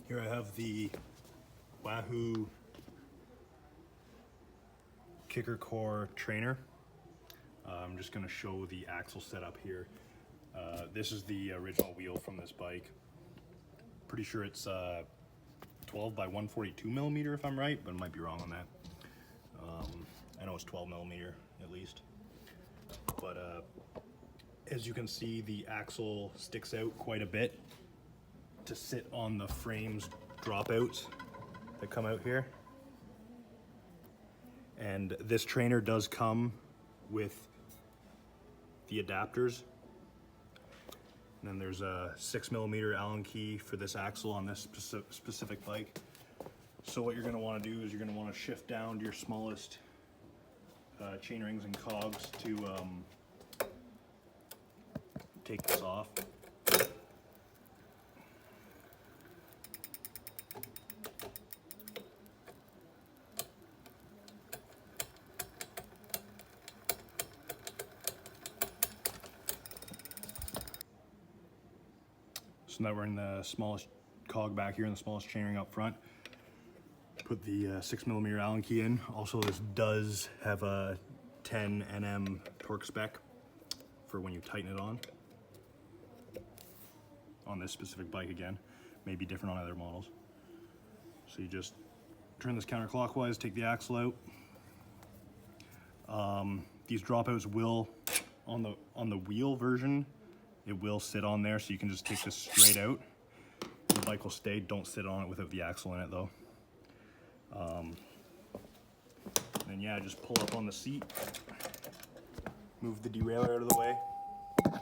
Here I have the Wahoo KickrCore trainer. I'm just going to show the axle setup here. This is the original wheel from this bike. Pretty sure it's 12 by 142 millimeter if I'm right, but I might be wrong on that. I know it's 12 millimeter at least. But as you can see, the axle sticks out quite a bit to sit on the frames dropouts that come out here. And this trainer does come with the adapters. And then there's a 6mm Allen key for this axle on this specific bike. So what you're going to want to do is you're going to want to shift down to your smallest chain rings and cogs to take this off. So now we're in the smallest cog back here and the smallest chainring up front. Put the 6mm Allen key in. Also, this does have a 10 Nm torque spec for when you tighten it on this specific bike. Again, may be different on other models. So you just turn this counterclockwise, take the axle out. These dropouts will, on the wheel version, it will sit on there, so you can just take this straight out. The bike will stay. Don't sit on it without the axle in it though. And yeah, just pull up on the seat, move the derailleur out of the way, and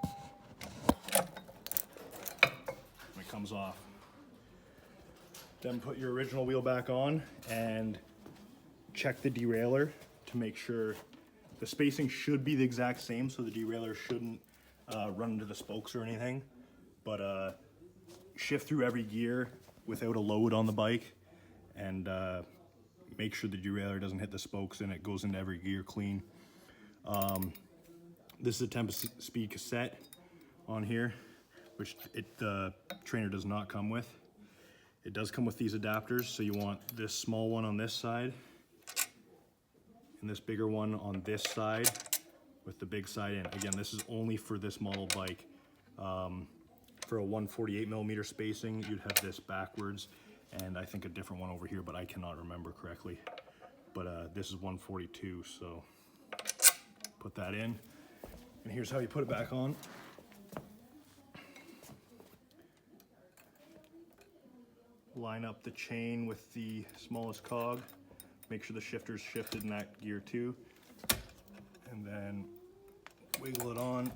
it comes off. Then put your original wheel back on and check the derailleur to make sure the spacing should be the exact same, so the derailleur shouldn't run into the spokes or anything. But shift through every gear without a load on the bike, and make sure the derailleur doesn't hit the spokes and it goes into every gear clean. This is a 10-speed cassette on here, which the trainer does not come with. It does come with these adapters, so you want this small one on this side and this bigger one on this side with the big side in. Again, this is only for this model bike. For a 148mm spacing, you'd have this backwards, and I think a different one over here, but I cannot remember correctly. But this is 142, so put that in. And here's how you put it back on. Line up the chain with the smallest cog. Make sure the shifter's shifted in that gear too. And then wiggle it on,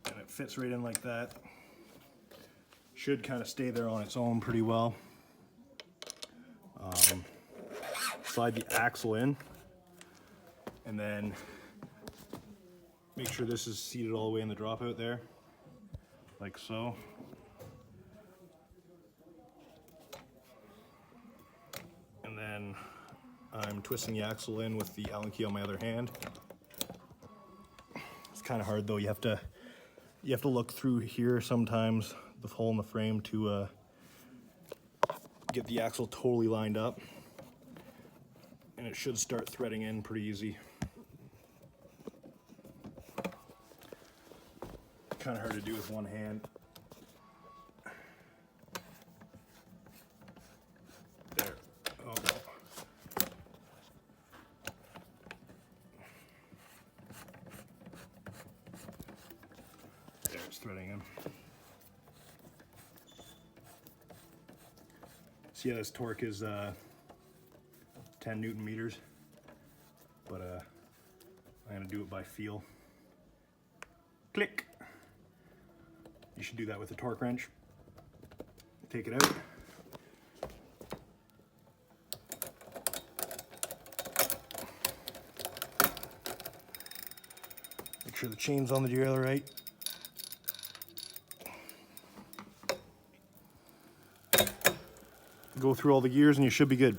and it fits right in like that. Should kind of stay there on its own pretty well. Slide the axle in, and then make sure this is seated all the way in the dropout there, like so. And then I'm twisting the axle in with the Allen key on my other hand. It's kind of hard though. You have to look through here sometimes, the hole in the frame, to get the axle totally lined up, and it should start threading in pretty easy. Kind of hard to do with one hand. There. Oh. There, it's threading in. So yeah, this torque is 10 Newton meters, but I'm gonna do it by feel. Click. You should do that with a torque wrench. Take it out. Make sure the chain's on the derailleur right. Go through all the gears and you should be good.